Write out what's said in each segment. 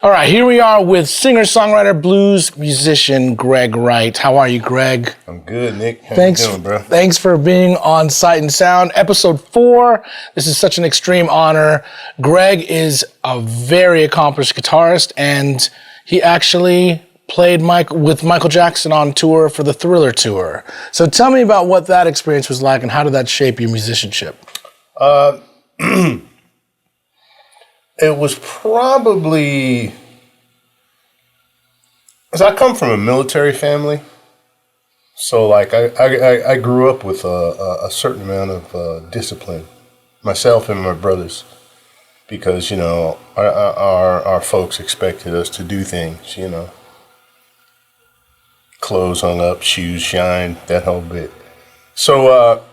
All right, here we are with singer-songwriter, blues musician Gregg Wright. How are you, Greg? I'm good, Nick. How Thanks, you doing, bro? Thanks for being on Sight and Sound, episode 4. This is such an extreme honor. Greg is a very accomplished guitarist, and he actually played with Michael Jackson on tour for the Thriller tour. So tell me about what that experience was like, and how did that shape your musicianship? It was probably, because I come from a military family, so like I grew up with a certain amount of discipline, myself and my brothers, because our folks expected us to do things, clothes hung up, shoes shined, that whole bit. So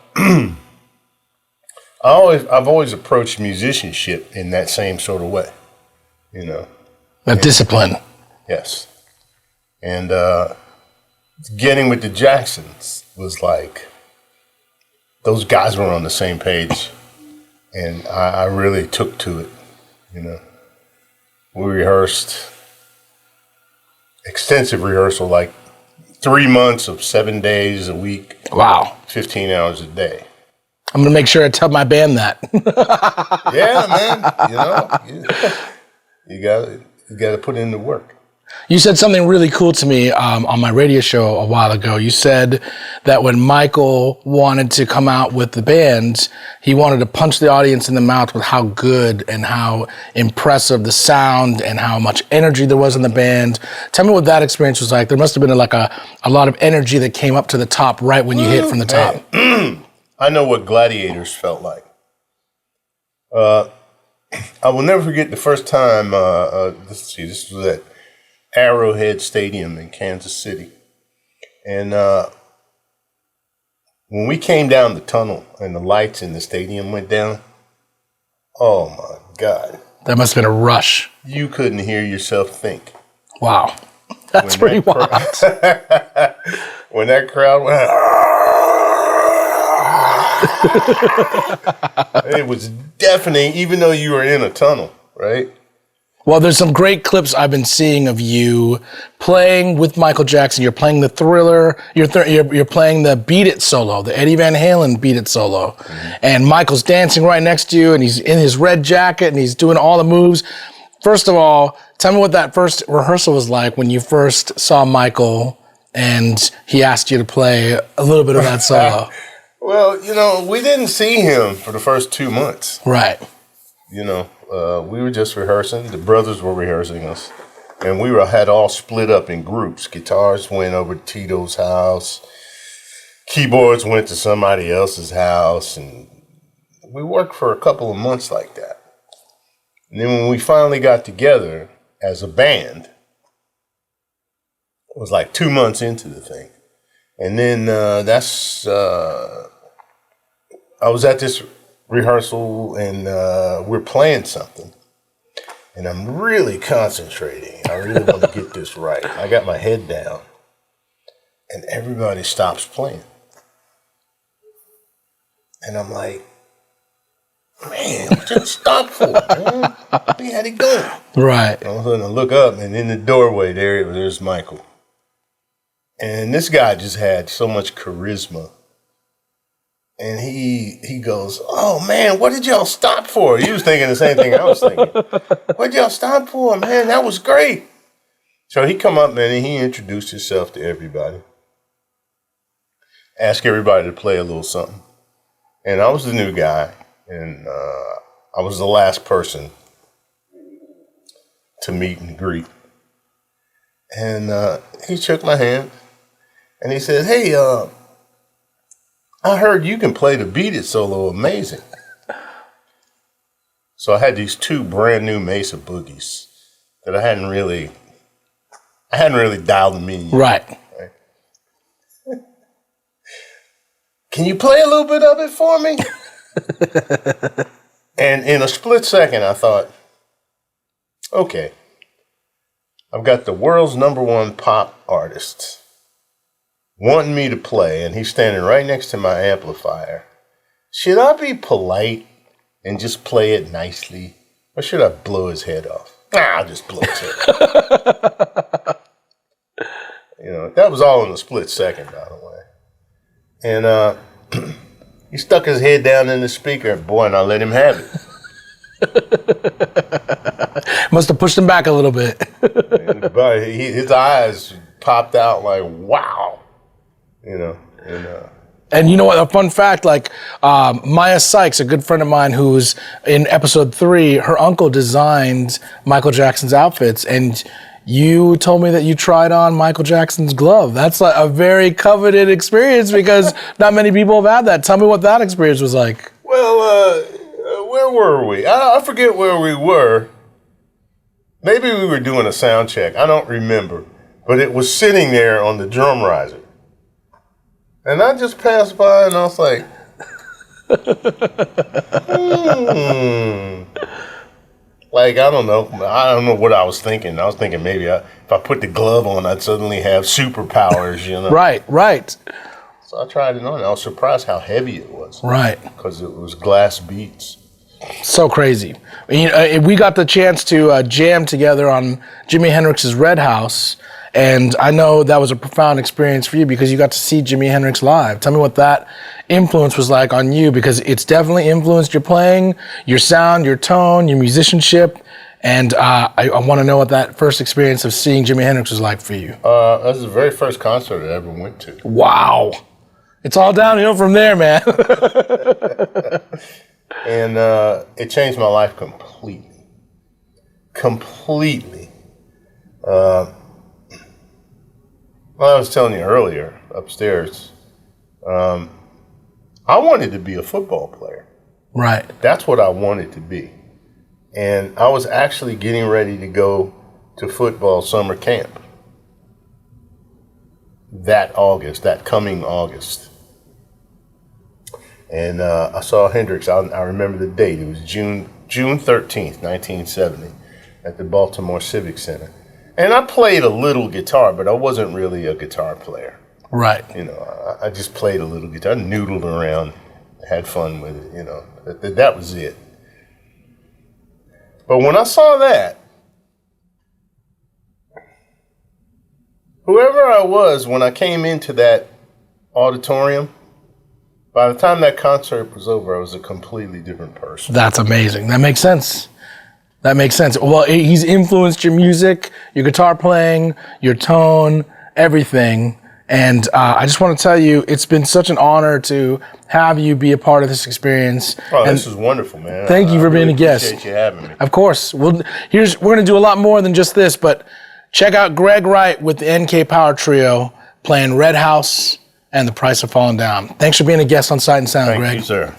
I've always approached musicianship in that same sort of way, That discipline. Yes. And getting with the Jacksons was like, those guys were on the same page, and I really took to it, We rehearsed, extensive rehearsal, like 3 months of 7 days a week. Wow. 15 hours a day. I'm going to make sure I tell my band that. Yeah, man. You got to put in the work. You said something really cool to me on my radio show a while ago. You said that when Michael wanted to come out with the band, he wanted to punch the audience in the mouth with how good and how impressive the sound and how much energy there was in the band. Tell me what that experience was like. There must have been a lot of energy that came up to the top right when you hit from the top. I know what Gladiators felt like. I will never forget the first time, this was at Arrowhead Stadium in Kansas City. And when we came down the tunnel and the lights in the stadium went down, oh my God. That must have been a rush. You couldn't hear yourself think. Wow. That's pretty wild. When that crowd went, it was deafening, even though you were in a tunnel, right? Well, there's some great clips I've been seeing of you playing with Michael Jackson. You're playing the Thriller. You're playing the Beat It solo, the Eddie Van Halen Beat It solo. Mm-hmm. And Michael's dancing right next to you, and he's in his red jacket, and he's doing all the moves. First of all, tell me what that first rehearsal was like when you first saw Michael and he asked you to play a little bit of that solo. Well, we didn't see him for the first 2 months. Right. We were just rehearsing. The brothers were rehearsing us. And we had all split up in groups. Guitars went over to Tito's house. Keyboards went to somebody else's house. And we worked for a couple of months like that. And then when we finally got together as a band, it was like 2 months into the thing. And then I was at this rehearsal and we're playing something. And I'm really concentrating. I really want to get this right. I got my head down. And everybody stops playing. And I'm like, man, what you stop for, man? We had it going. Right. All of a sudden I look up, and in the doorway there's Michael. And this guy just had so much charisma. And he goes, oh, man, what did y'all stop for? He was thinking the same thing I was thinking. What did y'all stop for, man? That was great. So he come up, man, and he introduced himself to everybody. Asked everybody to play a little something. And I was the new guy, and I was the last person to meet and greet. And he shook my hand, and he said, hey, I heard you can play the Beat It solo amazing. So I had these 2 brand new Mesa boogies that I hadn't really dialed them in yet. Right. Can you play a little bit of it for me? And in a split second, I thought, okay, I've got the world's #1 pop artist wanting me to play, and he's standing right next to my amplifier. Should I be polite and just play it nicely, or should I blow his head off? I'll just blow to it. You know, that was all in a split second, by the way. And he stuck his head down in the speaker, boy, and I let him have it. Must have pushed him back a little bit. But his eyes popped out like, wow. You know, and you know what? A fun fact, like Maya Sykes, a good friend of mine who's in episode 3, her uncle designed Michael Jackson's outfits, and you told me that you tried on Michael Jackson's glove. That's like a very coveted experience because not many people have had that. Tell me what that experience was like. Well, where were we? I forget where we were. Maybe we were doing a sound check. I don't remember. But it was sitting there on the drum riser. And I just passed by and I was like, Like, I don't know what I was thinking. I was thinking maybe if I put the glove on, I'd suddenly have superpowers, you know? Right. So I tried it on. I was surprised how heavy it was. Right. Because it was glass beats. So crazy. You know, we got the chance to jam together on Jimi Hendrix's Red House, and I know that was a profound experience for you because you got to see Jimi Hendrix live. Tell me what that influence was like on you, because it's definitely influenced your playing, your sound, your tone, your musicianship, and I want to know what that first experience of seeing Jimi Hendrix was like for you. That was the very first concert I ever went to. Wow. It's all downhill from there, man. And it changed my life completely. Completely. Well, I was telling you earlier, upstairs, I wanted to be a football player. Right. That's what I wanted to be. And I was actually getting ready to go to football summer camp that coming August. And I saw Hendrix. I remember the date. It was June 13th, 1970, at the Baltimore Civic Center. And I played a little guitar, but I wasn't really a guitar player. Right. You know, I just played a little guitar, noodled around, had fun with it, you know. That was it. But when I saw that, whoever I was when I came into that auditorium, by the time that concert was over, I was a completely different person. That's amazing. That makes sense. Well, he's influenced your music, your guitar playing, your tone, everything. And I just want to tell you, it's been such an honor to have you be a part of this experience. Oh, and this is wonderful, man. Thank you for being a guest. Appreciate you having me. Of course. We're going to do a lot more than just this, but check out Gregg Wright with the NK Power Trio playing Red House and The Price of Falling Down. Thanks for being a guest on Sight and Sound, Greg. Thank you, sir.